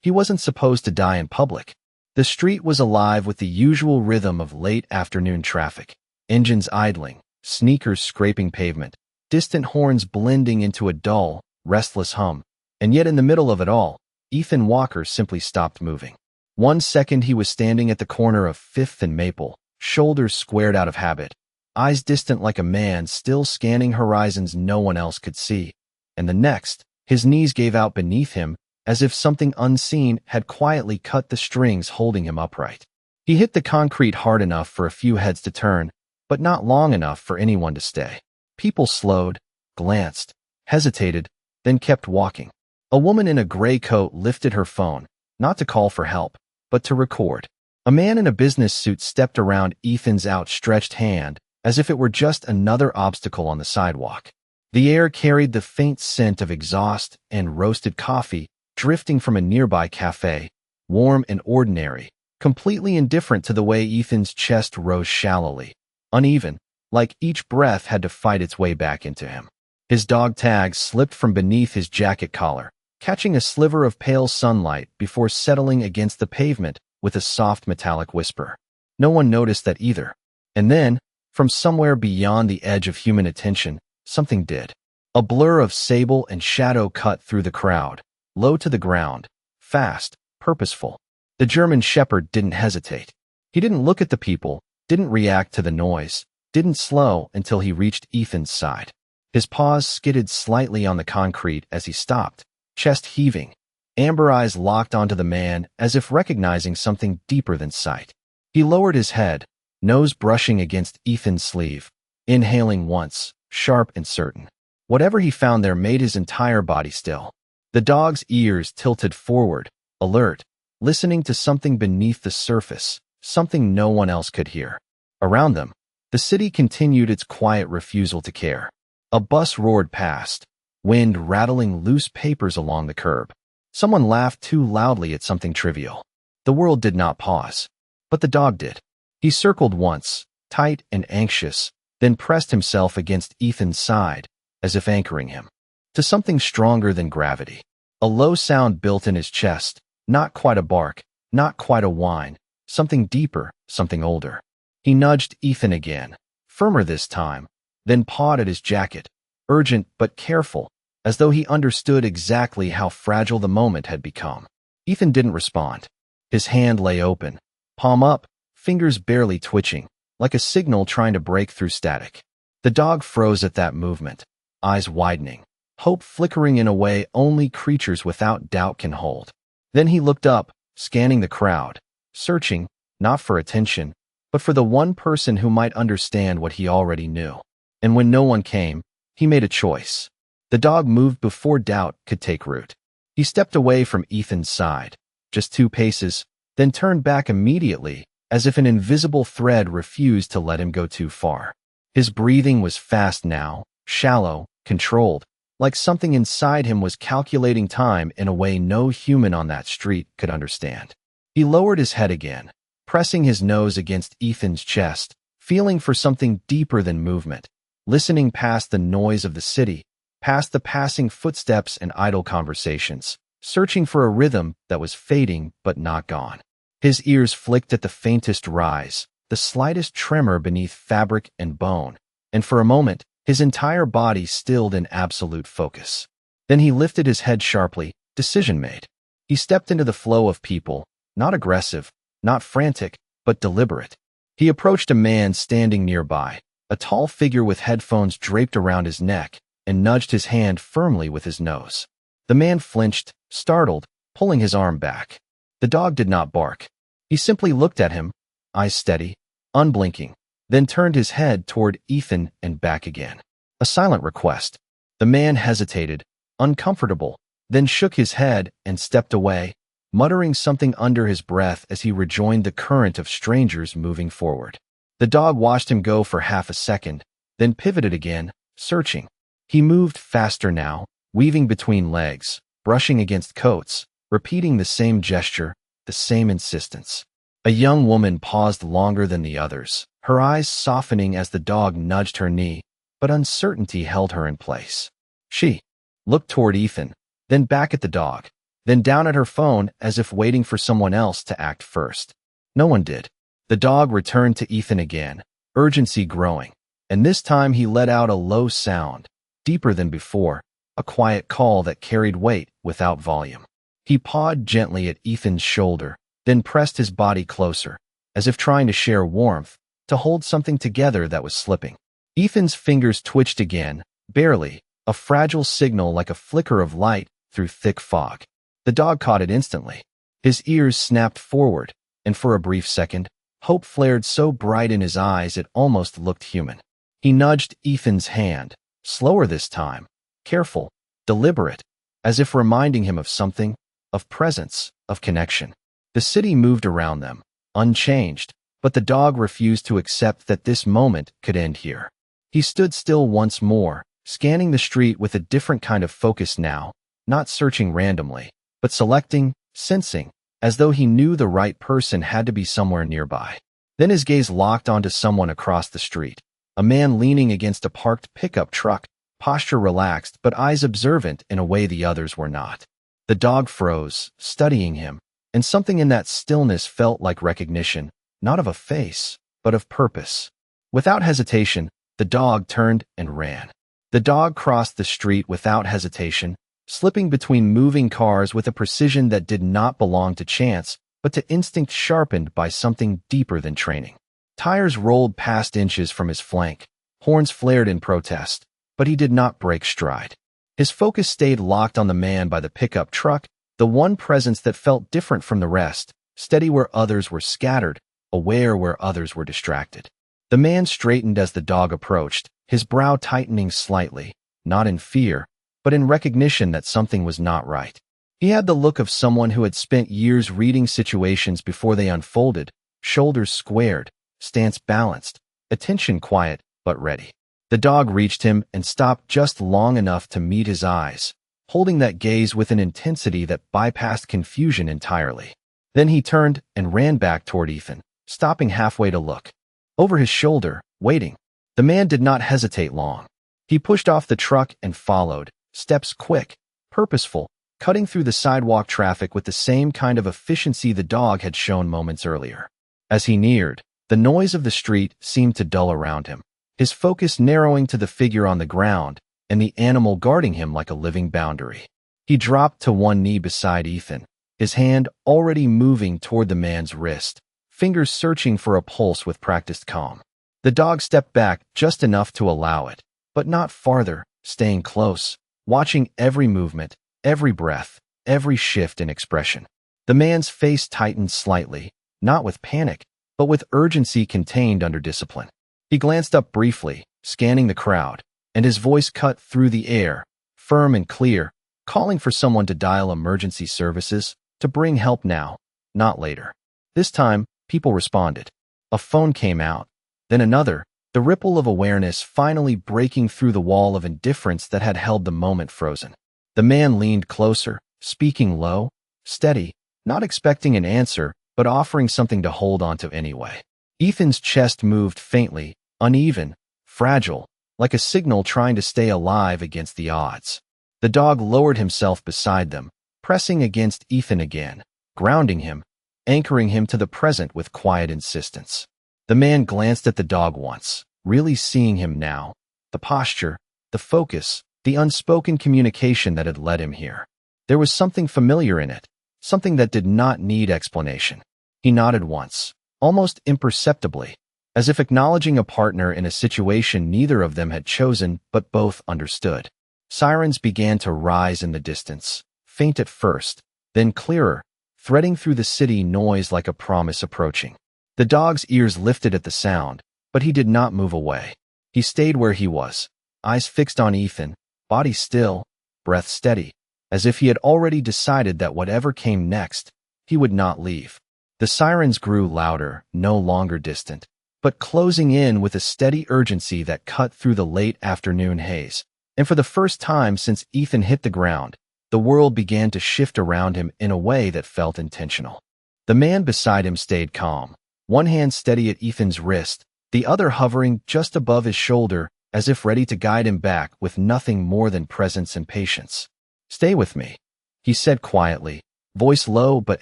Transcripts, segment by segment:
He wasn't supposed to die in public. The street was alive with the usual rhythm of late afternoon traffic. Engines idling, sneakers scraping pavement, distant horns blending into a dull, restless hum. And yet in the middle of it all, Ethan Walker simply stopped moving. 1 second he was standing at the corner of 5th and Maple, shoulders squared out of habit, eyes distant like a man still scanning horizons no one else could see. And the next, his knees gave out beneath him as if something unseen had quietly cut the strings holding him upright. He hit the concrete hard enough for a few heads to turn, but not long enough for anyone to stay. People slowed, glanced, hesitated, then kept walking. A woman in a gray coat lifted her phone, not to call for help, but to record. A man in a business suit stepped around Ethan's outstretched hand as if it were just another obstacle on the sidewalk. The air carried the faint scent of exhaust and roasted coffee drifting from a nearby cafe, warm and ordinary, completely indifferent to the way Ethan's chest rose shallowly, uneven, like each breath had to fight its way back into him. His dog tag slipped from beneath his jacket collar, catching a sliver of pale sunlight before settling against the pavement with a soft metallic whisper. No one noticed that either. And then, from somewhere beyond the edge of human attention, something did. A blur of sable and shadow cut through the crowd, low to the ground, fast, purposeful. The German shepherd didn't hesitate. He didn't look at the people, didn't react to the noise, didn't slow until he reached Ethan's side. His paws skidded slightly on the concrete as he stopped, chest heaving, amber eyes locked onto the man as if recognizing something deeper than sight. He lowered his head, nose brushing against Ethan's sleeve, inhaling once, sharp and certain. Whatever he found there made his entire body still. The dog's ears tilted forward, alert, listening to something beneath the surface, something no one else could hear. Around them, the city continued its quiet refusal to care. A bus roared past, wind rattling loose papers along the curb. Someone laughed too loudly at something trivial. The world did not pause, but the dog did. He circled once, tight and anxious, then pressed himself against Ethan's side, as if anchoring him to something stronger than gravity. A low sound built in his chest, not quite a bark, not quite a whine, something deeper, something older. He nudged Ethan again, firmer this time, then pawed at his jacket, urgent but careful, as though he understood exactly how fragile the moment had become. Ethan didn't respond. His hand lay open, palm up, fingers barely twitching, like a signal trying to break through static. The dog froze at that movement, eyes widening, hope flickering in a way only creatures without doubt can hold. Then he looked up, scanning the crowd, searching, not for attention, but for the one person who might understand what he already knew. And when no one came, he made a choice. The dog moved before doubt could take root. He stepped away from Ethan's side, just 2 paces, then turned back immediately, as if an invisible thread refused to let him go too far. His breathing was fast now, shallow, controlled, like something inside him was calculating time in a way no human on that street could understand. He lowered his head again, pressing his nose against Ethan's chest, feeling for something deeper than movement, listening past the noise of the city, past the passing footsteps and idle conversations, searching for a rhythm that was fading but not gone. His ears flicked at the faintest rise, the slightest tremor beneath fabric and bone, and for a moment, his entire body stilled in absolute focus. Then he lifted his head sharply, decision made. He stepped into the flow of people, not aggressive, not frantic, but deliberate. He approached a man standing nearby, a tall figure with headphones draped around his neck, and nudged his hand firmly with his nose. The man flinched, startled, pulling his arm back. The dog did not bark. He simply looked at him, eyes steady, unblinking, then turned his head toward Ethan and back again. A silent request. The man hesitated, uncomfortable, then shook his head and stepped away, muttering something under his breath as he rejoined the current of strangers moving forward. The dog watched him go for half a second, then pivoted again, searching. He moved faster now, weaving between legs, brushing against coats, repeating the same gesture, the same insistence. A young woman paused longer than the others, her eyes softening as the dog nudged her knee, but uncertainty held her in place. She looked toward Ethan, then back at the dog, then down at her phone as if waiting for someone else to act first. No one did. The dog returned to Ethan again, urgency growing, and this time he let out a low sound, deeper than before, a quiet call that carried weight without volume. He pawed gently at Ethan's shoulder, then pressed his body closer, as if trying to share warmth, to hold something together that was slipping. Ethan's fingers twitched again, barely, a fragile signal like a flicker of light through thick fog. The dog caught it instantly. His ears snapped forward, and for a brief second, hope flared so bright in his eyes it almost looked human. He nudged Ethan's hand, slower this time, careful, deliberate, as if reminding him of something, of presence, of connection. The city moved around them, unchanged, but the dog refused to accept that this moment could end here. He stood still once more, scanning the street with a different kind of focus now, not searching randomly, but selecting, sensing, as though he knew the right person had to be somewhere nearby. Then his gaze locked onto someone across the street, a man leaning against a parked pickup truck, posture relaxed but eyes observant in a way the others were not. The dog froze, studying him, and something in that stillness felt like recognition, not of a face, but of purpose. Without hesitation, the dog turned and ran. The dog crossed the street without hesitation, slipping between moving cars with a precision that did not belong to chance, but to instinct sharpened by something deeper than training. Tires rolled past inches from his flank, horns flared in protest, but he did not break stride. His focus stayed locked on the man by the pickup truck, the one presence that felt different from the rest, steady where others were scattered, aware where others were distracted. The man straightened as the dog approached, his brow tightening slightly, not in fear, but in recognition that something was not right. He had the look of someone who had spent years reading situations before they unfolded, shoulders squared, stance balanced, attention quiet but ready. The dog reached him and stopped just long enough to meet his eyes, holding that gaze with an intensity that bypassed confusion entirely. Then he turned and ran back toward Ethan, stopping halfway to look. Over his shoulder, waiting. The man did not hesitate long. He pushed off the truck and followed, steps quick, purposeful, cutting through the sidewalk traffic with the same kind of efficiency the dog had shown moments earlier. As he neared, the noise of the street seemed to dull around him, his focus narrowing to the figure on the ground and the animal guarding him like a living boundary. He dropped to one knee beside Ethan, his hand already moving toward the man's wrist, fingers searching for a pulse with practiced calm. The dog stepped back just enough to allow it, but not farther, staying close, watching every movement, every breath, every shift in expression. The man's face tightened slightly, not with panic, but with urgency contained under discipline. He glanced up briefly, scanning the crowd, and his voice cut through the air, firm and clear, calling for someone to dial emergency services, to bring help now, not later. This time, people responded. A phone came out, then another, the ripple of awareness finally breaking through the wall of indifference that had held the moment frozen. The man leaned closer, speaking low, steady, not expecting an answer, but offering something to hold onto anyway. Ethan's chest moved faintly, uneven, fragile, like a signal trying to stay alive against the odds. The dog lowered himself beside them, pressing against Ethan again, grounding him, anchoring him to the present with quiet insistence. The man glanced at the dog once, really seeing him now, the posture, the focus, the unspoken communication that had led him here. There was something familiar in it, something that did not need explanation. He nodded once, almost imperceptibly, as if acknowledging a partner in a situation neither of them had chosen but both understood. Sirens began to rise in the distance, faint at first, then clearer, threading through the city noise like a promise approaching. The dog's ears lifted at the sound, but he did not move away. He stayed where he was, eyes fixed on Ethan, body still, breath steady, as if he had already decided that whatever came next, he would not leave. The sirens grew louder, no longer distant, but closing in with a steady urgency that cut through the late afternoon haze. And for the first time since Ethan hit the ground, the world began to shift around him in a way that felt intentional. The man beside him stayed calm, one hand steady at Ethan's wrist, the other hovering just above his shoulder as if ready to guide him back with nothing more than presence and patience. "Stay with me," he said quietly, voice low but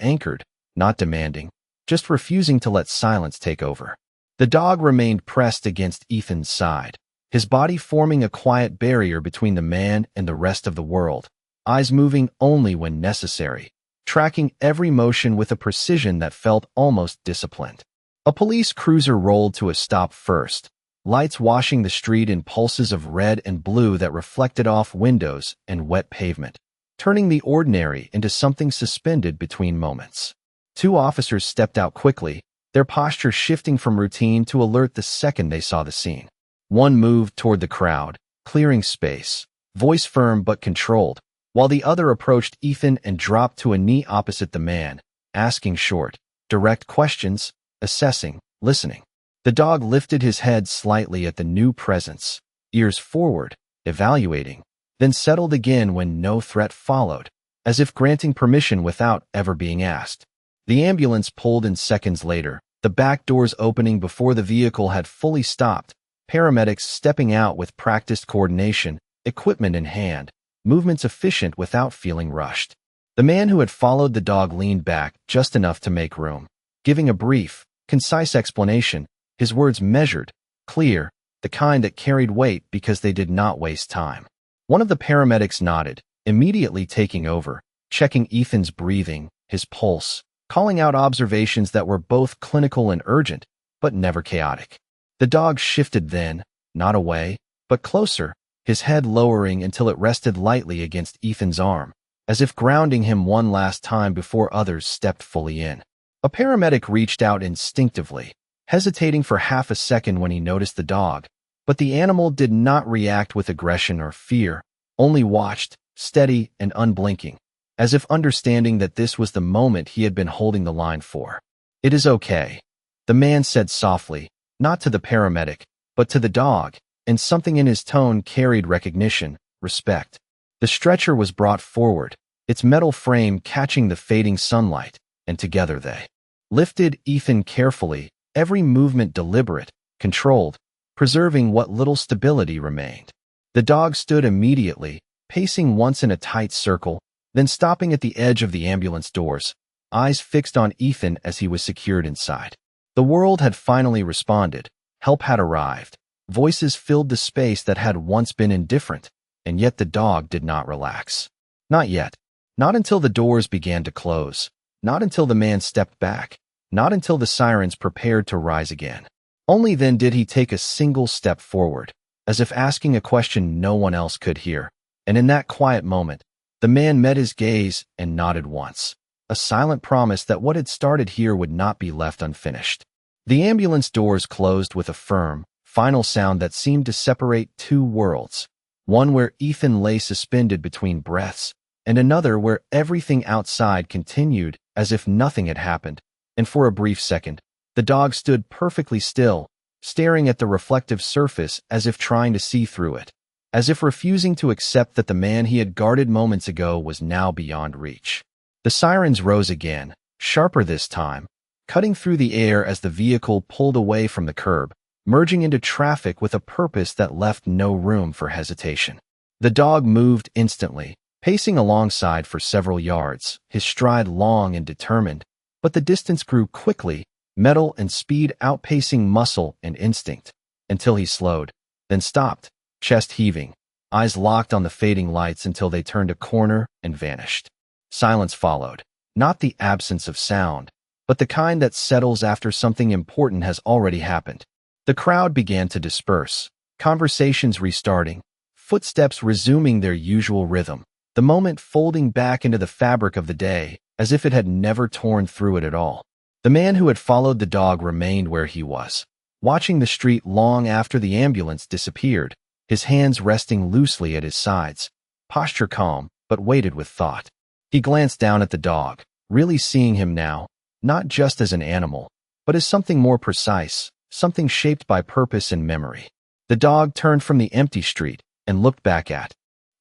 anchored, not demanding, just refusing to let silence take over. The dog remained pressed against Ethan's side, his body forming a quiet barrier between the man and the rest of the world, eyes moving only when necessary, tracking every motion with a precision that felt almost disciplined. A police cruiser rolled to a stop first, lights washing the street in pulses of red and blue that reflected off windows and wet pavement, turning the ordinary into something suspended between moments. Two officers stepped out quickly, their posture shifting from routine to alert the second they saw the scene. One moved toward the crowd, clearing space, voice firm but controlled, while the other approached Ethan and dropped to a knee opposite the man, asking short, direct questions, assessing, listening. The dog lifted his head slightly at the new presence, ears forward, evaluating, then settled again when no threat followed, as if granting permission without ever being asked. The ambulance pulled in seconds later, the back doors opening before the vehicle had fully stopped, paramedics stepping out with practiced coordination, equipment in hand, movements efficient without feeling rushed. The man who had followed the dog leaned back just enough to make room, giving a brief, concise explanation, his words measured, clear, the kind that carried weight because they did not waste time. One of the paramedics nodded, immediately taking over, checking Ethan's breathing, his pulse, calling out observations that were both clinical and urgent, but never chaotic. The dog shifted then, not away, but closer, his head lowering until it rested lightly against Ethan's arm, as if grounding him one last time before others stepped fully in. A paramedic reached out instinctively, hesitating for half a second when he noticed the dog, but the animal did not react with aggression or fear, only watched, steady and unblinking, as if understanding that this was the moment he had been holding the line for. "It is okay," the man said softly, not to the paramedic, but to the dog, and something in his tone carried recognition, respect. The stretcher was brought forward, its metal frame catching the fading sunlight, and together they lifted Ethan carefully, every movement deliberate, controlled, preserving what little stability remained. The dog stood immediately, pacing once in a tight circle, then stopping at the edge of the ambulance doors, eyes fixed on Ethan as he was secured inside. The world had finally responded. Help had arrived. Voices filled the space that had once been indifferent, and yet the dog did not relax. Not yet. Not until the doors began to close. Not until the man stepped back. Not until the sirens prepared to rise again. Only then did he take a single step forward, as if asking a question no one else could hear. And in that quiet moment, the man met his gaze and nodded once, a silent promise that what had started here would not be left unfinished. The ambulance doors closed with a firm, final sound that seemed to separate two worlds, one where Ethan lay suspended between breaths, and another where everything outside continued as if nothing had happened. And for a brief second, the dog stood perfectly still, staring at the reflective surface as if trying to see through it, as if refusing to accept that the man he had guarded moments ago was now beyond reach. The sirens rose again, sharper this time, cutting through the air as the vehicle pulled away from the curb, merging into traffic with a purpose that left no room for hesitation. The dog moved instantly, pacing alongside for several yards, his stride long and determined, but the distance grew quickly, metal and speed outpacing muscle and instinct, until he slowed, then stopped, chest heaving, eyes locked on the fading lights until they turned a corner and vanished. Silence followed, not the absence of sound, but the kind that settles after something important has already happened. The crowd began to disperse, conversations restarting, footsteps resuming their usual rhythm, the moment folding back into the fabric of the day, as if it had never torn through it at all. The man who had followed the dog remained where he was, watching the street long after the ambulance disappeared, his hands resting loosely at his sides, posture calm, but weighted with thought. He glanced down at the dog, really seeing him now, not just as an animal, but as something more precise, something shaped by purpose and memory. The dog turned from the empty street and looked back at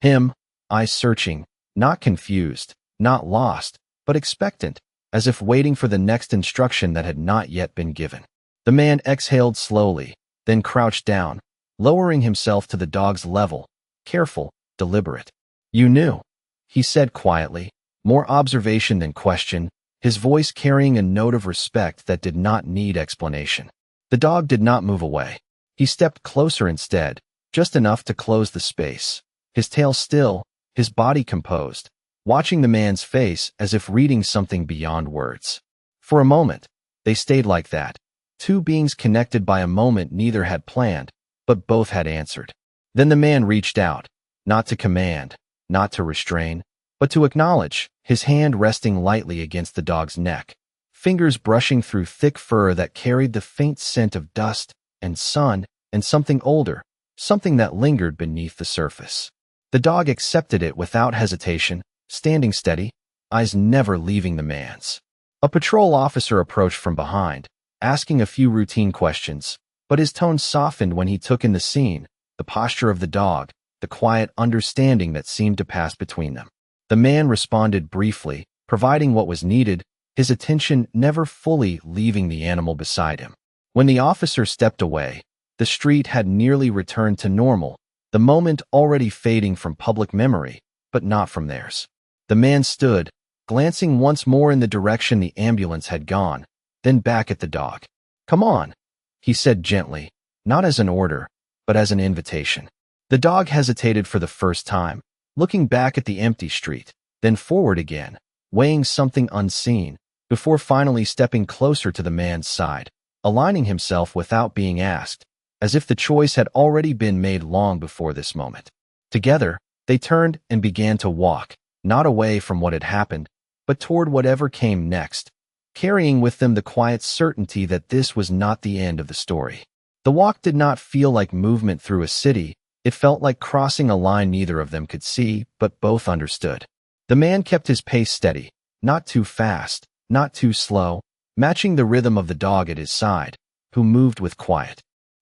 him, eyes searching, not confused, not lost, but expectant, as if waiting for the next instruction that had not yet been given. The man exhaled slowly, then crouched down, lowering himself to the dog's level, careful, deliberate. "You knew," he said quietly, more observation than question, his voice carrying a note of respect that did not need explanation. The dog did not move away. He stepped closer instead, just enough to close the space, his tail still, his body composed, watching the man's face as if reading something beyond words. For a moment, they stayed like that, two beings connected by a moment neither had planned, but both had answered. Then the man reached out, not to command, not to restrain, but to acknowledge, his hand resting lightly against the dog's neck, fingers brushing through thick fur that carried the faint scent of dust and sun and something older, something that lingered beneath the surface. The dog accepted it without hesitation, standing steady, eyes never leaving the man's. A patrol officer approached from behind, asking a few routine questions, but his tone softened when he took in the scene, the posture of the dog, the quiet understanding that seemed to pass between them. The man responded briefly, providing what was needed, his attention never fully leaving the animal beside him. When the officer stepped away, the street had nearly returned to normal, the moment already fading from public memory, but not from theirs. The man stood, glancing once more in the direction the ambulance had gone, then back at the dog. "Come on," he said gently, not as an order, but as an invitation. The dog hesitated for the first time, looking back at the empty street, then forward again, weighing something unseen, before finally stepping closer to the man's side, aligning himself without being asked, as if the choice had already been made long before this moment. Together, they turned and began to walk, not away from what had happened, but toward whatever came next, carrying with them the quiet certainty that this was not the end of the story. The walk did not feel like movement through a city, it felt like crossing a line neither of them could see, but both understood. The man kept his pace steady, not too fast, not too slow, matching the rhythm of the dog at his side, who moved with quiet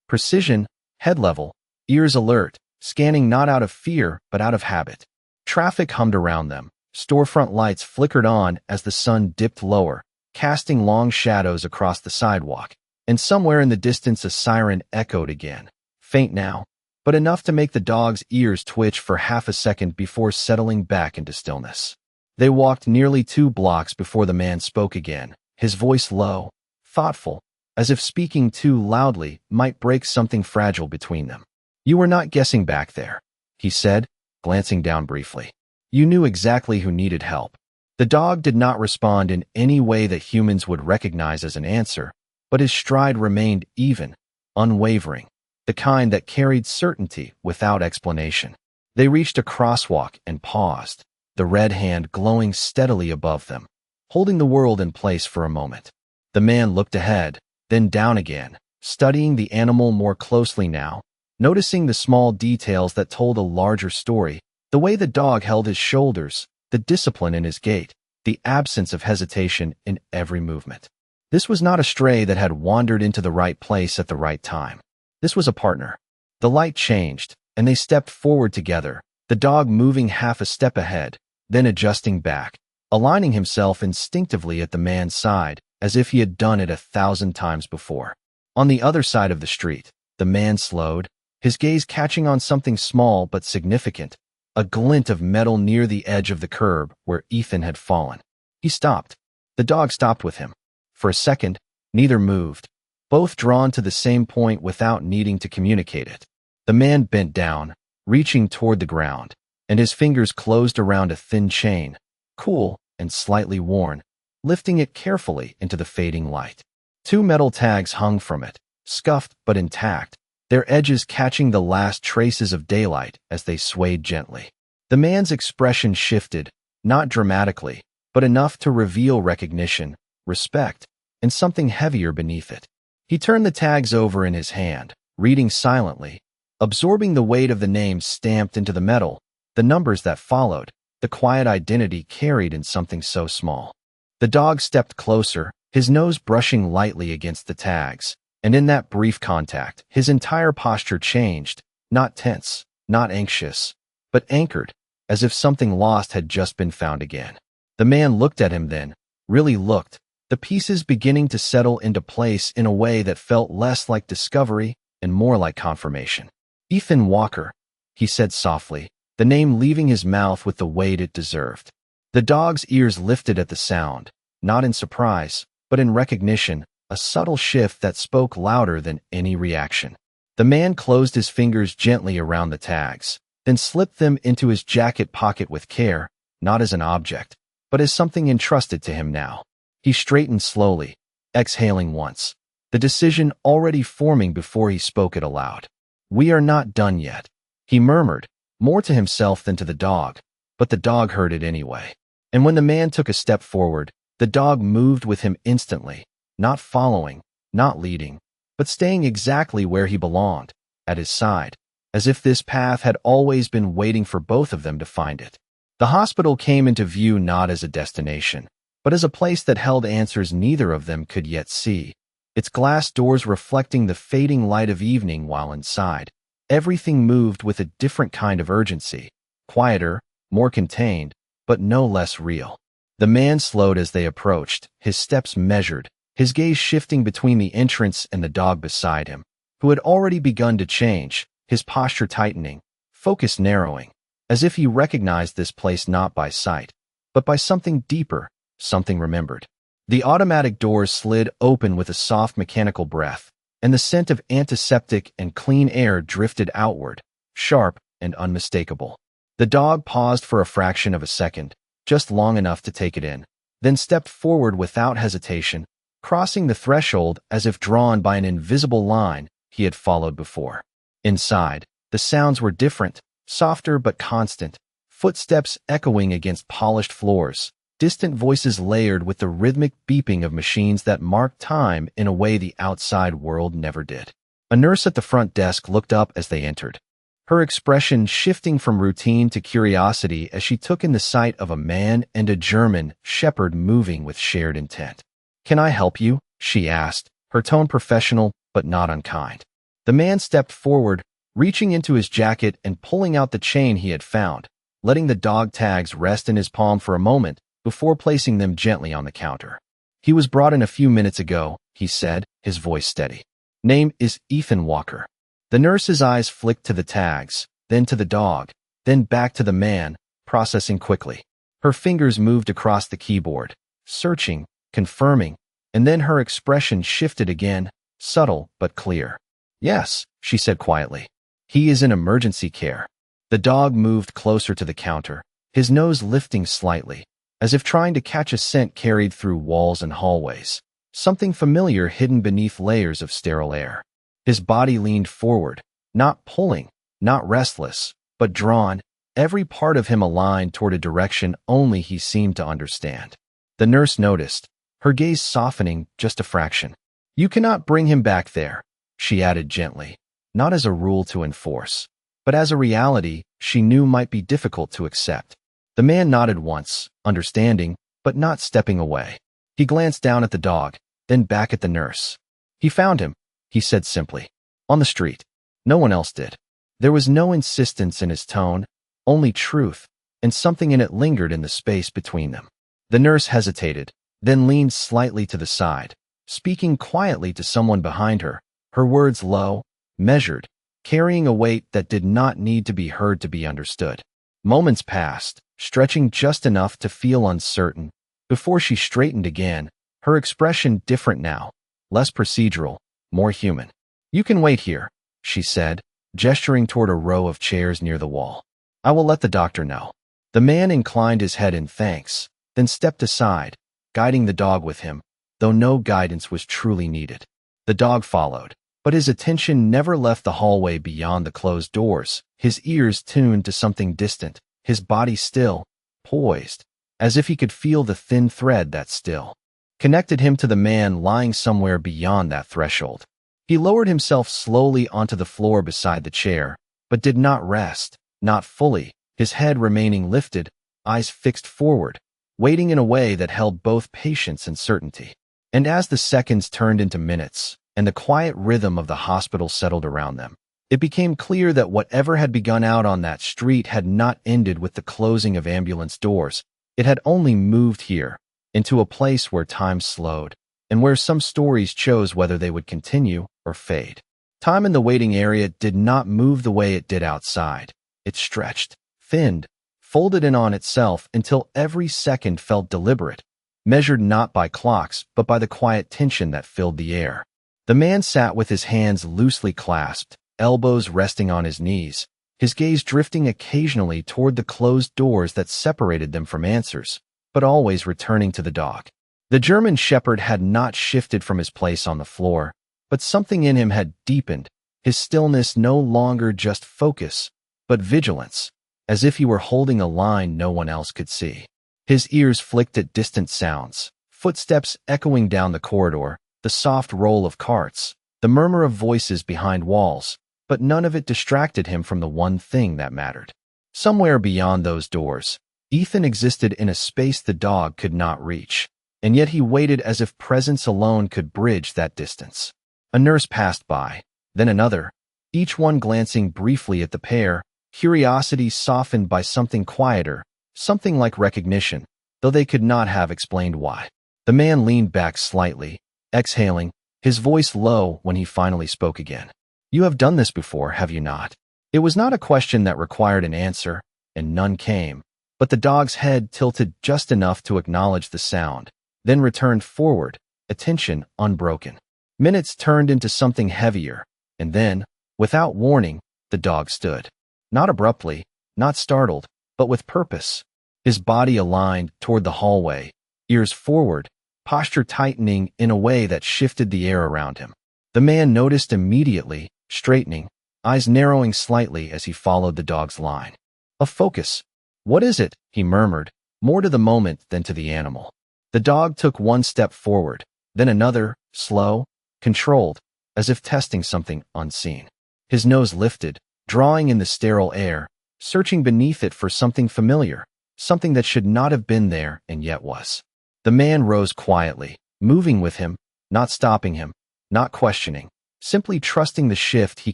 precision, head level, ears alert, scanning not out of fear but out of habit. Traffic hummed around them, storefront lights flickered on as the sun dipped lower, casting long shadows across the sidewalk, and somewhere in the distance a siren echoed again, faint now, but enough to make the dog's ears twitch for half a second before settling back into stillness. They walked nearly 2 blocks before the man spoke again, his voice low, thoughtful, as if speaking too loudly might break something fragile between them. "You were not guessing back there," he said, glancing down briefly. "You knew exactly who needed help." The dog did not respond in any way that humans would recognize as an answer, but his stride remained even, unwavering, the kind that carried certainty without explanation. They reached a crosswalk and paused, the red hand glowing steadily above them, holding the world in place for a moment. The man looked ahead, then down again, studying the animal more closely now, noticing the small details that told a larger story, the way the dog held his shoulders, the discipline in his gait, the absence of hesitation in every movement. This was not a stray that had wandered into the right place at the right time. This was a partner. The light changed, and they stepped forward together, the dog moving half a step ahead, then adjusting back, aligning himself instinctively at the man's side, as if he had done it 1,000 times before. On the other side of the street, the man slowed, his gaze catching on something small but significant, a glint of metal near the edge of the curb where Ethan had fallen. He stopped. The dog stopped with him. For a second, neither moved, both drawn to the same point without needing to communicate it. The man bent down, reaching toward the ground, and his fingers closed around a thin chain, cool and slightly worn, lifting it carefully into the fading light. 2 metal tags hung from it, scuffed but intact, their edges catching the last traces of daylight as they swayed gently. The man's expression shifted, not dramatically, but enough to reveal recognition, respect, and something heavier beneath it. He turned the tags over in his hand, reading silently, absorbing the weight of the names stamped into the metal, the numbers that followed, the quiet identity carried in something so small. The dog stepped closer, his nose brushing lightly against the tags, and in that brief contact, his entire posture changed, not tense, not anxious, but anchored, as if something lost had just been found again. The man looked at him then, really looked, the pieces beginning to settle into place in a way that felt less like discovery and more like confirmation. "Ethan Walker," he said softly, the name leaving his mouth with the weight it deserved. The dog's ears lifted at the sound, not in surprise, but in recognition, a subtle shift that spoke louder than any reaction. The man closed his fingers gently around the tags, then slipped them into his jacket pocket with care, not as an object, but as something entrusted to him now. He straightened slowly, exhaling once, the decision already forming before he spoke it aloud. "We are not done yet," he murmured, more to himself than to the dog, but the dog heard it anyway. And when the man took a step forward, the dog moved with him instantly, not following, not leading, but staying exactly where he belonged, at his side, as if this path had always been waiting for both of them to find it. The hospital came into view not as a destination, but as a place that held answers neither of them could yet see, its glass doors reflecting the fading light of evening while inside. Everything moved with a different kind of urgency, quieter, more contained, but no less real. The man slowed as they approached, his steps measured, his gaze shifting between the entrance and the dog beside him, who had already begun to change, his posture tightening, focus narrowing, as if he recognized this place not by sight, but by something deeper, something remembered. The automatic doors slid open with a soft mechanical breath, and the scent of antiseptic and clean air drifted outward, sharp and unmistakable. The dog paused for a fraction of a second, just long enough to take it in, then stepped forward without hesitation, crossing the threshold as if drawn by an invisible line he had followed before. Inside, the sounds were different, softer but constant, footsteps echoing against polished floors, distant voices layered with the rhythmic beeping of machines that marked time in a way the outside world never did. A nurse at the front desk looked up as they entered, her expression shifting from routine to curiosity as she took in the sight of a man and a German shepherd moving with shared intent. "Can I help you?" she asked, her tone professional but not unkind. The man stepped forward, reaching into his jacket and pulling out the chain he had found, letting the dog tags rest in his palm for a moment before placing them gently on the counter. "He was brought in a few minutes ago," he said, his voice steady. "Name is Ethan Walker." The nurse's eyes flicked to the tags, then to the dog, then back to the man, processing quickly. Her fingers moved across the keyboard, searching, confirming, and then her expression shifted again, subtle but clear. "Yes," she said quietly. "He is in emergency care." The dog moved closer to the counter, his nose lifting slightly, as if trying to catch a scent carried through walls and hallways, something familiar hidden beneath layers of sterile air. His body leaned forward, not pulling, not restless, but drawn, every part of him aligned toward a direction only he seemed to understand. The nurse noticed, her gaze softening just a fraction. "You cannot bring him back there," she added gently, not as a rule to enforce, but as a reality she knew might be difficult to accept. The man nodded once, understanding, but not stepping away. He glanced down at the dog, then back at the nurse. "He found him," he said simply. "On the street. No one else did." There was no insistence in his tone, only truth, and something in it lingered in the space between them. The nurse hesitated, then leaned slightly to the side, speaking quietly to someone behind her, her words low, measured, carrying a weight that did not need to be heard to be understood. Moments passed, stretching just enough to feel uncertain, before she straightened again, her expression different now, less procedural, more human. "You can wait here," she said, gesturing toward a row of chairs near the wall. "I will let the doctor know." The man inclined his head in thanks, then stepped aside, guiding the dog with him, though no guidance was truly needed. The dog followed, but his attention never left the hallway beyond the closed doors, his ears tuned to something distant, his body still, poised, as if he could feel the thin thread that still connected him to the man lying somewhere beyond that threshold. He lowered himself slowly onto the floor beside the chair, but did not rest, not fully, his head remaining lifted, eyes fixed forward, waiting in a way that held both patience and certainty. And as the seconds turned into minutes, and the quiet rhythm of the hospital settled around them, it became clear that whatever had begun out on that street had not ended with the closing of ambulance doors. It had only moved here, into a place where time slowed, and where some stories chose whether they would continue or fade. Time in the waiting area did not move the way it did outside. It stretched, thinned, folded in on itself until every second felt deliberate, measured not by clocks but by the quiet tension that filled the air. The man sat with his hands loosely clasped, elbows resting on his knees, his gaze drifting occasionally toward the closed doors that separated them from answers, but always returning to the dog. The German Shepherd had not shifted from his place on the floor, but something in him had deepened, his stillness no longer just focus, but vigilance, as if he were holding a line no one else could see. His ears flicked at distant sounds, footsteps echoing down the corridor, the soft roll of carts, the murmur of voices behind walls, but none of it distracted him from the one thing that mattered. Somewhere beyond those doors, Ethan existed in a space the dog could not reach, and yet he waited as if presence alone could bridge that distance. A nurse passed by, then another, each one glancing briefly at the pair, curiosity softened by something quieter, something like recognition, though they could not have explained why. The man leaned back slightly, exhaling, his voice low when he finally spoke again. "You have done this before, have you not?" It was not a question that required an answer, and none came, but the dog's head tilted just enough to acknowledge the sound, then returned forward, attention unbroken. Minutes turned into something heavier, and then, without warning, the dog stood. Not abruptly, not startled, but with purpose. His body aligned toward the hallway, ears forward, posture tightening in a way that shifted the air around him. The man noticed immediately, straightening, eyes narrowing slightly as he followed the dog's line. A focus. "What is it?" he murmured, more to the moment than to the animal. The dog took one step forward, then another, slow, controlled, as if testing something unseen. His nose lifted, drawing in the sterile air, searching beneath it for something familiar, something that should not have been there and yet was. The man rose quietly, moving with him, not stopping him, not questioning, simply trusting the shift he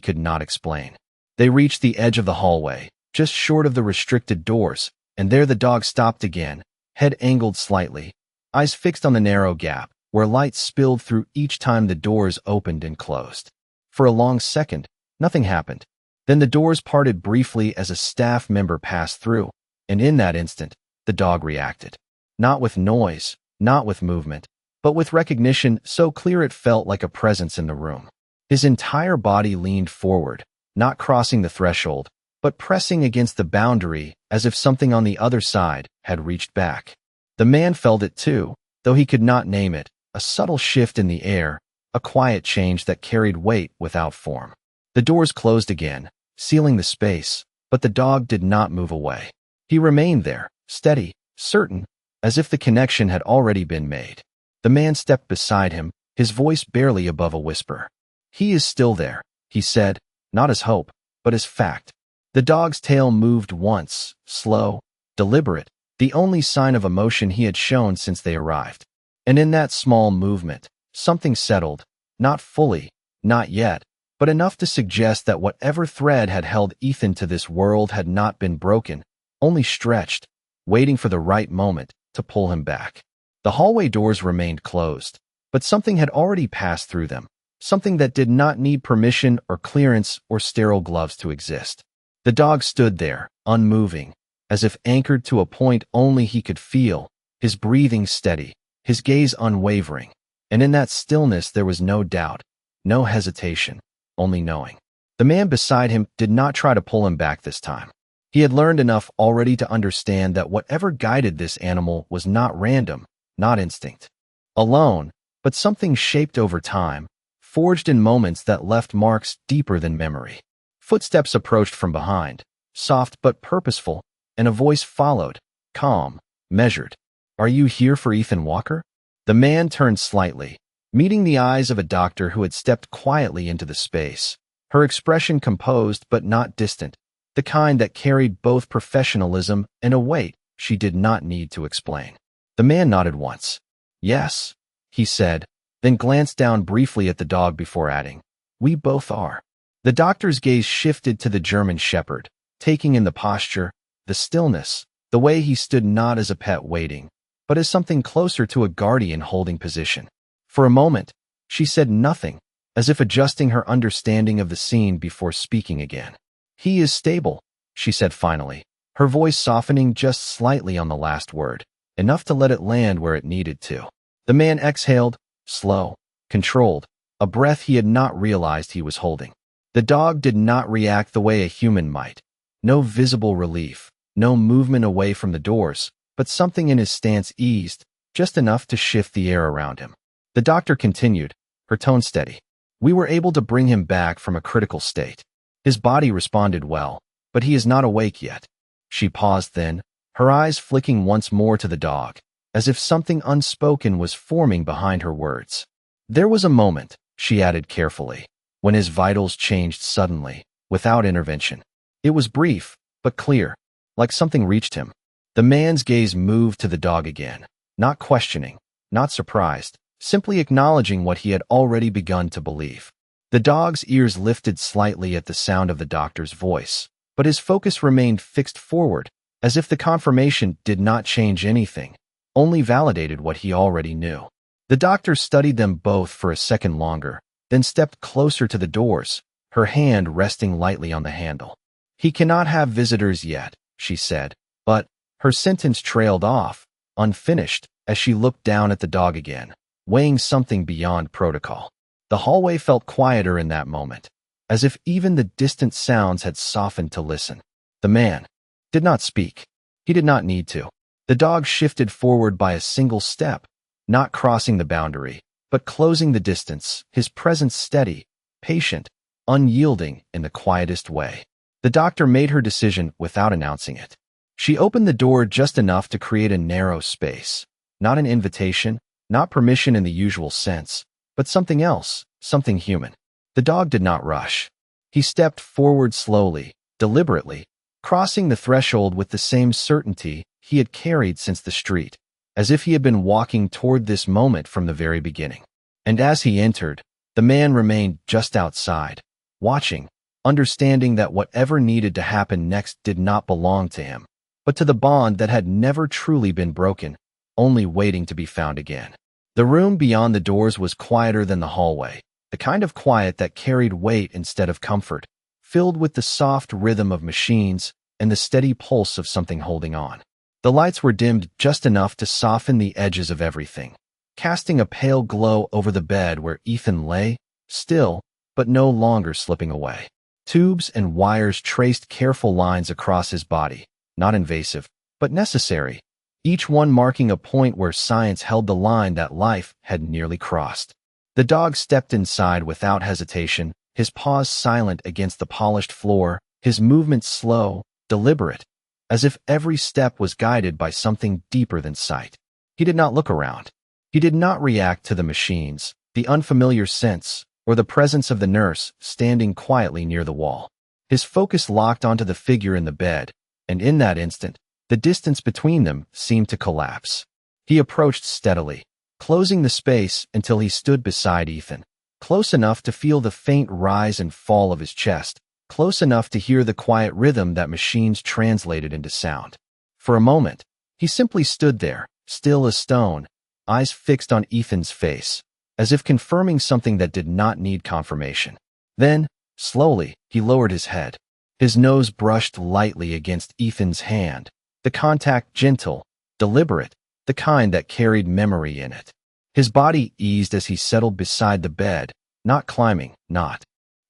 could not explain. They reached the edge of the hallway, just short of the restricted doors, and there the dog stopped again, head angled slightly, eyes fixed on the narrow gap, where light spilled through each time the doors opened and closed. For a long second, nothing happened. Then the doors parted briefly as a staff member passed through, and in that instant, the dog reacted. Not with noise, not with movement, but with recognition so clear it felt like a presence in the room. His entire body leaned forward, not crossing the threshold, but pressing against the boundary as if something on the other side had reached back. The man felt it too, though he could not name it, a subtle shift in the air, a quiet change that carried weight without form. The doors closed again, sealing the space, but the dog did not move away. He remained there, steady, certain, as if the connection had already been made. The man stepped beside him, his voice barely above a whisper. "He is still there," he said, not as hope, but as fact. The dog's tail moved once, slow, deliberate, the only sign of emotion he had shown since they arrived. And in that small movement, something settled, not fully, not yet, but enough to suggest that whatever thread had held Ethan to this world had not been broken, only stretched, waiting for the right moment to pull him back. The hallway doors remained closed, but something had already passed through them, something that did not need permission or clearance or sterile gloves to exist. The dog stood there, unmoving, as if anchored to a point only he could feel, his breathing steady, his gaze unwavering, and in that stillness there was no doubt, no hesitation, only knowing. The man beside him did not try to pull him back this time. He had learned enough already to understand that whatever guided this animal was not random, not instinct. Alone, but something shaped over time, forged in moments that left marks deeper than memory. Footsteps approached from behind, soft but purposeful, and a voice followed, calm, measured. "Are you here for Ethan Walker?" The man turned slightly, meeting the eyes of a doctor who had stepped quietly into the space, her expression composed but not distant, the kind that carried both professionalism and a weight she did not need to explain. The man nodded once. "Yes," he said, then glanced down briefly at the dog before adding, "We both are." The doctor's gaze shifted to the German Shepherd, taking in the posture, the stillness, the way he stood not as a pet waiting, but as something closer to a guardian holding position. For a moment, she said nothing, as if adjusting her understanding of the scene before speaking again. "He is stable," she said finally, her voice softening just slightly on the last word, enough to let it land where it needed to. The man exhaled, slow, controlled, a breath he had not realized he was holding. The dog did not react the way a human might. No visible relief, no movement away from the doors, but something in his stance eased, just enough to shift the air around him. The doctor continued, her tone steady. We were able to bring him back from a critical state. His body responded well, but he is not awake yet. She paused then, her eyes flicking once more to the dog, as if something unspoken was forming behind her words. There was a moment, she added carefully, when his vitals changed suddenly, without intervention. It was brief, but clear, like something reached him. The man's gaze moved to the dog again, not questioning, not surprised, simply acknowledging what he had already begun to believe. The dog's ears lifted slightly at the sound of the doctor's voice, but his focus remained fixed forward, as if the confirmation did not change anything, only validated what he already knew. The doctor studied them both for a second longer, then stepped closer to the doors, her hand resting lightly on the handle. He cannot have visitors yet, she said, but her sentence trailed off, unfinished, as she looked down at the dog again, weighing something beyond protocol. The hallway felt quieter in that moment, as if even the distant sounds had softened to listen. The man did not speak. He did not need to. The dog shifted forward by a single step, not crossing the boundary, but closing the distance, his presence steady, patient, unyielding in the quietest way. The doctor made her decision without announcing it. She opened the door just enough to create a narrow space, not an invitation, not permission in the usual sense, but something else, something human. The dog did not rush. He stepped forward slowly, deliberately, crossing the threshold with the same certainty he had carried since the street, as if he had been walking toward this moment from the very beginning. And as he entered, the man remained just outside, watching, understanding that whatever needed to happen next did not belong to him, but to the bond that had never truly been broken, only waiting to be found again. The room beyond the doors was quieter than the hallway, the kind of quiet that carried weight instead of comfort, filled with the soft rhythm of machines and the steady pulse of something holding on. The lights were dimmed just enough to soften the edges of everything, casting a pale glow over the bed where Ethan lay, still, but no longer slipping away. Tubes and wires traced careful lines across his body, not invasive, but necessary, each one marking a point where science held the line that life had nearly crossed. The dog stepped inside without hesitation, his paws silent against the polished floor, his movements slow, deliberate, as if every step was guided by something deeper than sight. He did not look around. He did not react to the machines, the unfamiliar scents, or the presence of the nurse standing quietly near the wall. His focus locked onto the figure in the bed, and in that instant, the distance between them seemed to collapse. He approached steadily, closing the space until he stood beside Ethan, close enough to feel the faint rise and fall of his chest, close enough to hear the quiet rhythm that machines translated into sound. For a moment, he simply stood there, still as stone, eyes fixed on Ethan's face, as if confirming something that did not need confirmation. Then, slowly, he lowered his head. His nose brushed lightly against Ethan's hand, the contact gentle, deliberate, the kind that carried memory in it. His body eased as he settled beside the bed, not climbing, not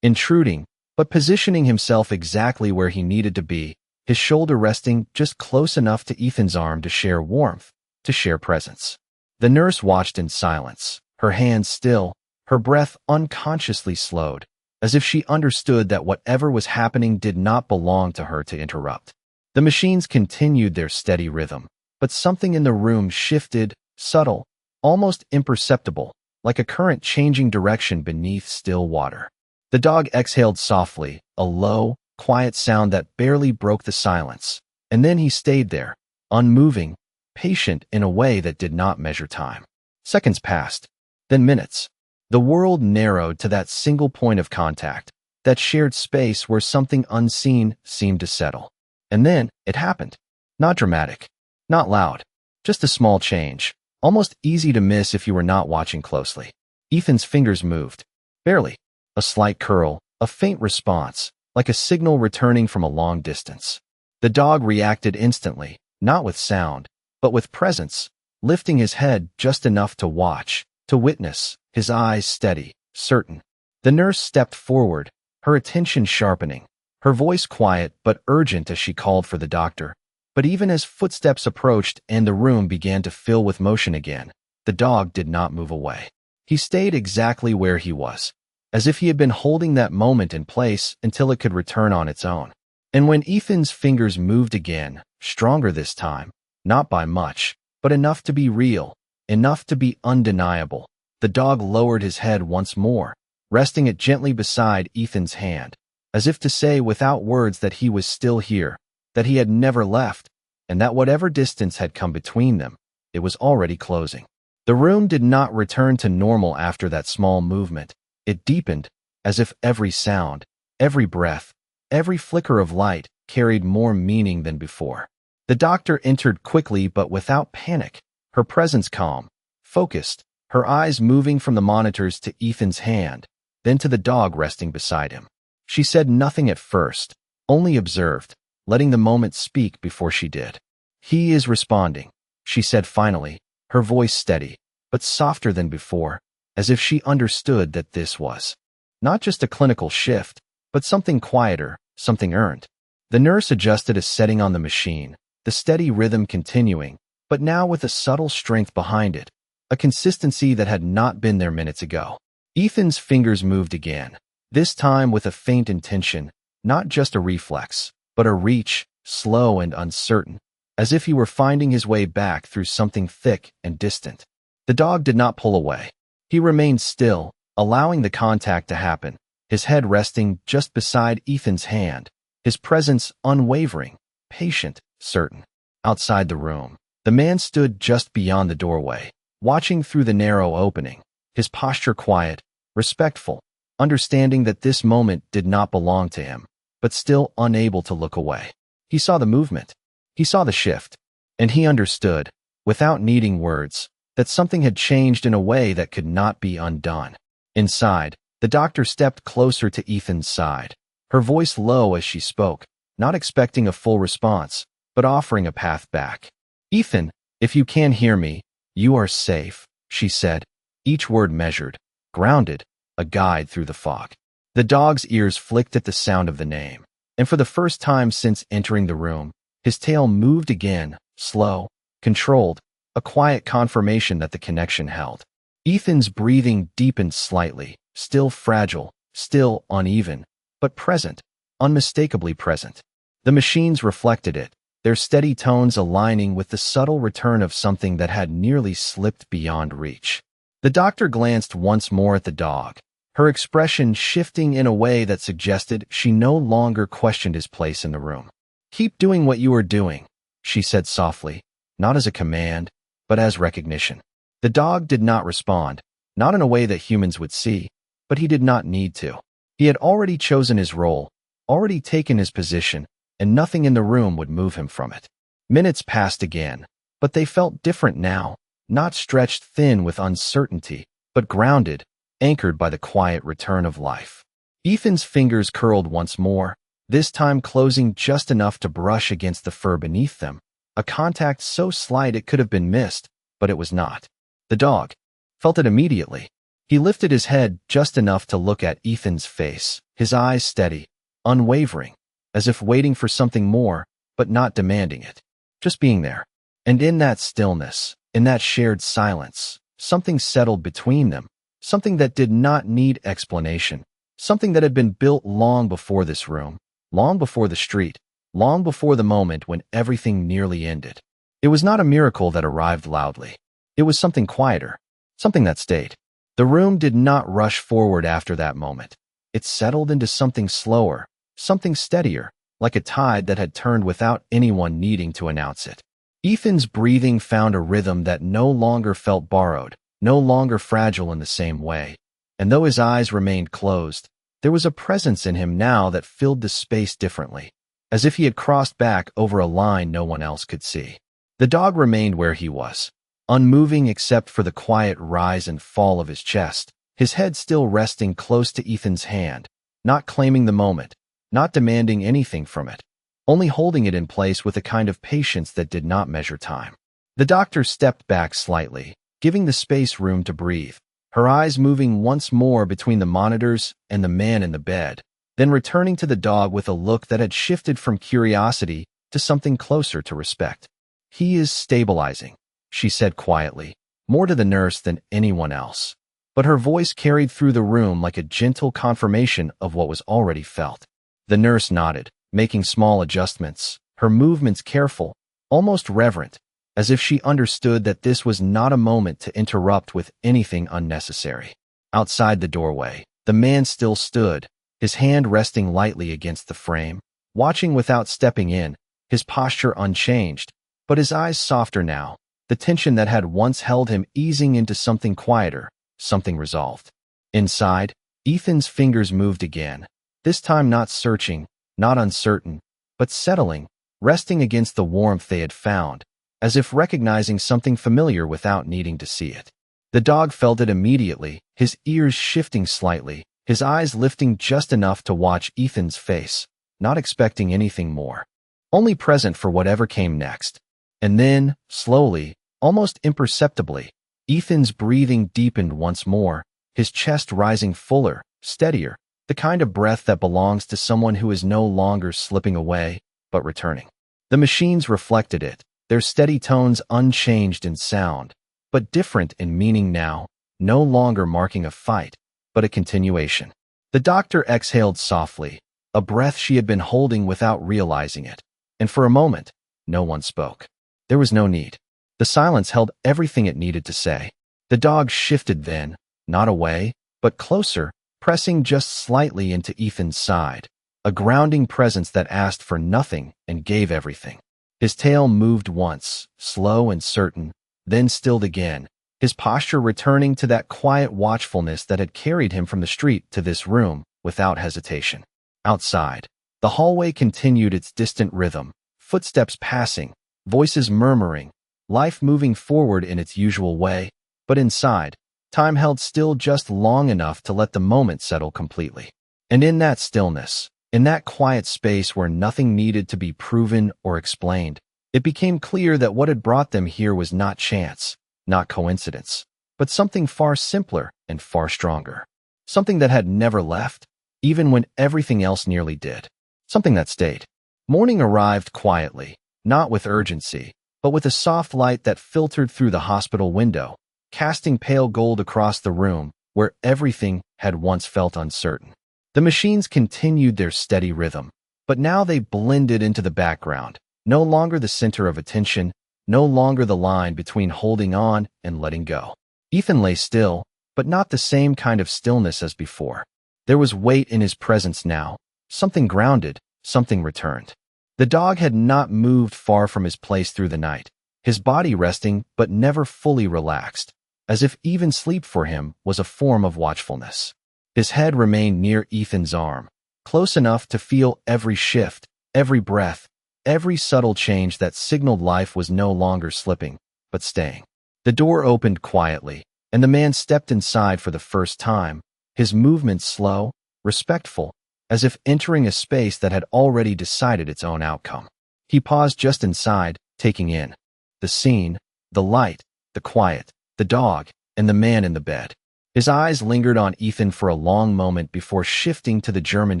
intruding, but positioning himself exactly where he needed to be, his shoulder resting just close enough to Ethan's arm to share warmth, to share presence. The nurse watched in silence, her hands still, her breath unconsciously slowed, as if she understood that whatever was happening did not belong to her to interrupt. The machines continued their steady rhythm, but something in the room shifted, subtle, almost imperceptible, like a current changing direction beneath still water. The dog exhaled softly, a low, quiet sound that barely broke the silence, and then he stayed there, unmoving, patient in a way that did not measure time. Seconds passed, then minutes. The world narrowed to that single point of contact, that shared space where something unseen seemed to settle. And then it happened. Not dramatic, not loud, just a small change, almost easy to miss if you were not watching closely. Ethan's fingers moved. Barely. A slight curl, a faint response, like a signal returning from a long distance. The dog reacted instantly, not with sound, but with presence, lifting his head just enough to watch, to witness, his eyes steady, certain. The nurse stepped forward, her attention sharpening, her voice quiet but urgent as she called for the doctor. But even as footsteps approached and the room began to fill with motion again, the dog did not move away. He stayed exactly where he was, as if he had been holding that moment in place until it could return on its own. And when Ethan's fingers moved again, stronger this time, not by much, but enough to be real, enough to be undeniable, the dog lowered his head once more, resting it gently beside Ethan's hand, as if to say without words that he was still here, that he had never left, and that whatever distance had come between them, it was already closing. The room did not return to normal after that small movement. It deepened, as if every sound, every breath, every flicker of light carried more meaning than before. The doctor entered quickly but without panic, her presence calm, focused, her eyes moving from the monitors to Ethan's hand, then to the dog resting beside him. She said nothing at first, only observed, letting the moment speak before she did. "He is responding," she said finally, her voice steady, but softer than before, as if she understood that this was not just a clinical shift, but something quieter, something earned. The nurse adjusted a setting on the machine, the steady rhythm continuing, but now with a subtle strength behind it, a consistency that had not been there minutes ago. Ethan's fingers moved again, this time with a faint intention, not just a reflex, but a reach, slow and uncertain, as if he were finding his way back through something thick and distant. The dog did not pull away. He remained still, allowing the contact to happen, his head resting just beside Ethan's hand, his presence unwavering, patient, certain. Outside the room, the man stood just beyond the doorway, watching through the narrow opening, his posture quiet, respectful, understanding that this moment did not belong to him, but still unable to look away. He saw the movement. He saw the shift. And he understood, without needing words, that something had changed in a way that could not be undone. Inside, the doctor stepped closer to Ethan's side, her voice low as she spoke, not expecting a full response, but offering a path back. "Ethan, if you can hear me, you are safe," she said, each word measured, grounded, a guide through the fog. The dog's ears flicked at the sound of the name, and for the first time since entering the room, his tail moved again, slow, controlled, a quiet confirmation that the connection held. Ethan's breathing deepened slightly, still fragile, still uneven, but present, unmistakably present. The machines reflected it, their steady tones aligning with the subtle return of something that had nearly slipped beyond reach. The doctor glanced once more at the dog, her expression shifting in a way that suggested she no longer questioned his place in the room. "Keep doing what you are doing," she said softly, not as a command, but as recognition. The dog did not respond, not in a way that humans would see, but he did not need to. He had already chosen his role, already taken his position, and nothing in the room would move him from it. Minutes passed again, but they felt different now, not stretched thin with uncertainty, but grounded, anchored by the quiet return of life. Ethan's fingers curled once more, this time closing just enough to brush against the fur beneath them, a contact so slight it could have been missed, but it was not. The dog felt it immediately. He lifted his head just enough to look at Ethan's face, his eyes steady, unwavering, as if waiting for something more, but not demanding it. Just being there. And in that stillness, in that shared silence, something settled between them, something that did not need explanation, something that had been built long before this room, long before the street, long before the moment when everything nearly ended. It was not a miracle that arrived loudly. It was something quieter, something that stayed. The room did not rush forward after that moment. It settled into something slower, something steadier, like a tide that had turned without anyone needing to announce it. Ethan's breathing found a rhythm that no longer felt borrowed, no longer fragile in the same way. And though his eyes remained closed, there was a presence in him now that filled the space differently, as if he had crossed back over a line no one else could see. The dog remained where he was, unmoving except for the quiet rise and fall of his chest, his head still resting close to Ethan's hand, not claiming the moment, not demanding anything from it, only holding it in place with a kind of patience that did not measure time. The doctor stepped back slightly, giving the space room to breathe, her eyes moving once more between the monitors and the man in the bed, then returning to the dog with a look that had shifted from curiosity to something closer to respect. "He is stabilizing," she said quietly, more to the nurse than anyone else. But her voice carried through the room like a gentle confirmation of what was already felt. The nurse nodded, making small adjustments, her movements careful, almost reverent, as if she understood that this was not a moment to interrupt with anything unnecessary. Outside the doorway, the man still stood, his hand resting lightly against the frame, watching without stepping in, his posture unchanged, but his eyes softer now, the tension that had once held him easing into something quieter, something resolved. Inside, Ethan's fingers moved again, this time not searching, not uncertain, but settling, resting against the warmth they had found, as if recognizing something familiar without needing to see it. The dog felt it immediately, his ears shifting slightly, his eyes lifting just enough to watch Ethan's face, not expecting anything more, only present for whatever came next. And then, slowly, almost imperceptibly, Ethan's breathing deepened once more, his chest rising fuller, steadier, the kind of breath that belongs to someone who is no longer slipping away, but returning. The machines reflected it, their steady tones unchanged in sound, but different in meaning now, no longer marking a fight, but a continuation. The doctor exhaled softly, a breath she had been holding without realizing it, and for a moment, no one spoke. There was no need. The silence held everything it needed to say. The dog shifted then, not away, but closer, pressing just slightly into Ethan's side, a grounding presence that asked for nothing and gave everything. His tail moved once, slow and certain, then stilled again, his posture returning to that quiet watchfulness that had carried him from the street to this room without hesitation. Outside, the hallway continued its distant rhythm, footsteps passing, voices murmuring, life moving forward in its usual way, but inside, time held still just long enough to let the moment settle completely. And in that stillness, in that quiet space where nothing needed to be proven or explained, it became clear that what had brought them here was not chance, not coincidence, but something far simpler and far stronger. Something that had never left, even when everything else nearly did. Something that stayed. Morning arrived quietly, not with urgency, but with a soft light that filtered through the hospital window, casting pale gold across the room where everything had once felt uncertain. The machines continued their steady rhythm, but now they blended into the background, no longer the center of attention, no longer the line between holding on and letting go. Ethan lay still, but not the same kind of stillness as before. There was weight in his presence now, something grounded, something returned. The dog had not moved far from his place through the night, his body resting but never fully relaxed, as if even sleep for him was a form of watchfulness. His head remained near Ethan's arm, close enough to feel every shift, every breath, every subtle change that signaled life was no longer slipping, but staying. The door opened quietly, and the man stepped inside for the first time, his movements slow, respectful, as if entering a space that had already decided its own outcome. He paused just inside, taking in the scene, the light, the quiet, the dog, and the man in the bed. His eyes lingered on Ethan for a long moment before shifting to the German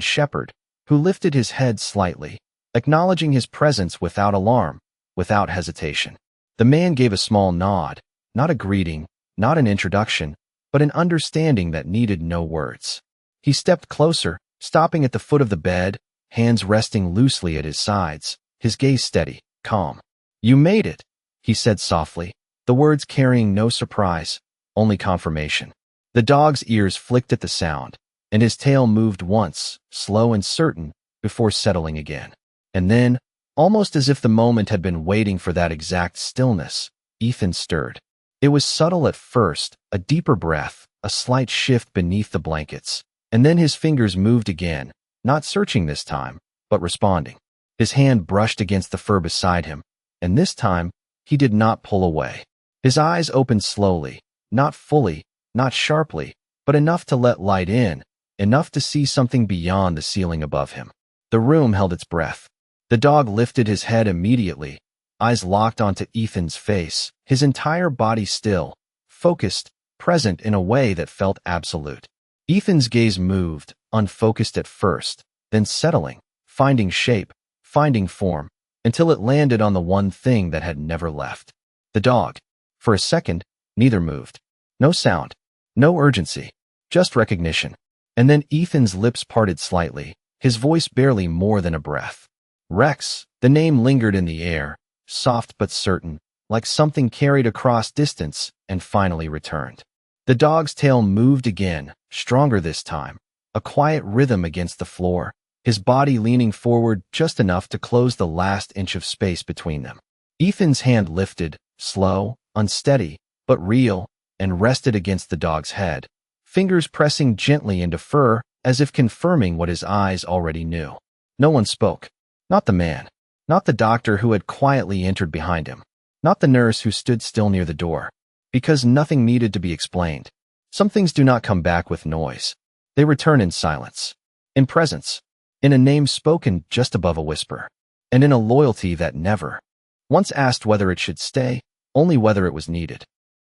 shepherd, who lifted his head slightly, acknowledging his presence without alarm, without hesitation. The man gave a small nod, not a greeting, not an introduction, but an understanding that needed no words. He stepped closer, stopping at the foot of the bed, hands resting loosely at his sides, his gaze steady, calm. "You made it," he said softly, the words carrying no surprise, only confirmation. The dog's ears flicked at the sound, and his tail moved once, slow and certain, before settling again. And then, almost as if the moment had been waiting for that exact stillness, Ethan stirred. It was subtle at first, a deeper breath, a slight shift beneath the blankets, and then his fingers moved again, not searching this time, but responding. His hand brushed against the fur beside him, and this time, he did not pull away. His eyes opened slowly, not fully, not sharply, but enough to let light in, enough to see something beyond the ceiling above him. The room held its breath. The dog lifted his head immediately, eyes locked onto Ethan's face, his entire body still, focused, present in a way that felt absolute. Ethan's gaze moved, unfocused at first, then settling, finding shape, finding form, until it landed on the one thing that had never left. The dog. For a second, neither moved. No sound, no urgency, just recognition. And then Ethan's lips parted slightly, his voice barely more than a breath. Rex. The name lingered in the air, soft but certain, like something carried across distance and finally returned. The dog's tail moved again, stronger this time, a quiet rhythm against the floor, his body leaning forward just enough to close the last inch of space between them. Ethan's hand lifted, slow, unsteady, but real, and rested against the dog's head, fingers pressing gently into fur as if confirming what his eyes already knew. No one spoke. Not the man. Not the doctor who had quietly entered behind him. Not the nurse who stood still near the door. Because nothing needed to be explained. Some things do not come back with noise. They return in silence. In presence. In a name spoken just above a whisper. And in a loyalty that never once asked whether it should stay, only whether it was needed.